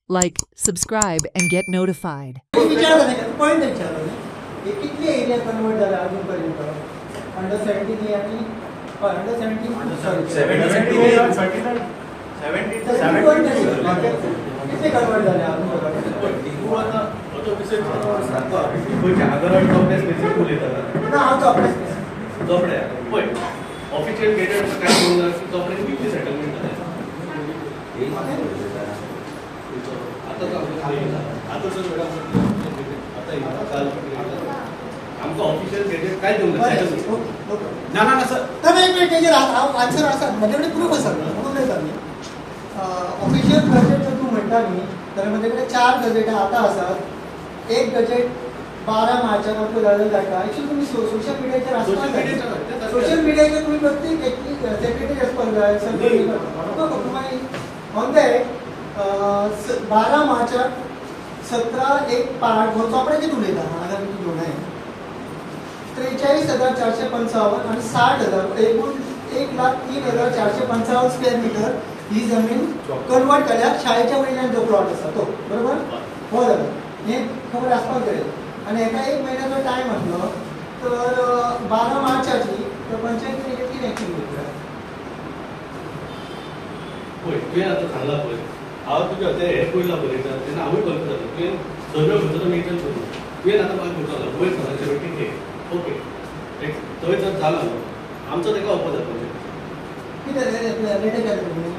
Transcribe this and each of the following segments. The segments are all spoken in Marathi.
Like, subscribe, and get notified. Point विचारलं कितले एरिया कन्वर्ट झाला अजूनपर्यंत अंडर 17 आणि अंडर 17 कितले कन्वर्ट झाले ऑफिशियल गेटेड काय बोलणार तोपर्यंत किती सेटलमेंट झाले आता जर आमचं ऑफिशियल गेटेड काय देऊन ना ना सर तर एक मिनिट त्याचे आन्सर असा माझ्याकडे प्रूफ असा म्हणून नाही सांगली ऑफिशियल गजेट जर तू म्हणटा न्ही तर माझ्याकडे 4 गजेट आता असतात एक गजेट 12 मार्चाक आपलं जाल्लें जाता एक्चुअली तुम्ही सोशल मीडियाचेर आसता सोशल मीडियाचेर तुम्ही प्रत्येक सेक्रेटरी आसपाक जाय ऑन दॅट 12 मार्चाक 17 एक पार्ट हो चोपड्याचेर उलयता हांगा तुमी घेवन आहे 43,455 आणि 60,000 एकूण 1,03,455 स्क्वेअर मीटर ही जमीन कन्वर्ट केल्यार शाळेच्या वयल्यान जो प्लॉट आसा तो बरोबर हो जालो हें खबर आसपाक जाय आणि एका एक महिन्याचा टाइम असलो तर 12 मार्चाची तर पंचायतीन किती ऍक्शन घेतला पळय तुवें आतां सांगला पळय हांव तुका ते हे पळयला पळय तेन्ना हांवूय करता तुवें सर्वे करता मेंटेन करूं तुवें आतां म्हाका करतालो वयर सरांचे मिटींग घे ओके थंय जर जाला न्हू आमचो ताका ओपोज जातलो कितें लेटर केलें तुमी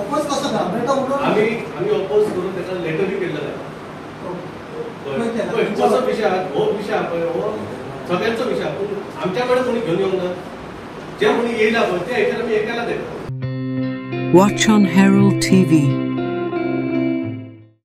ओपोज कसो का बेटा उलोवन आमी ओपोज करून ताका लेटरूय केल्लो कसो विषय हो विषय हो सगळ्यांचो विषय पूण आमच्याकडे कोणी घेऊन येऊंक ना जे कोणी येयला पळय ते हाचेर आमी एकेला देता Watch on Herald TV.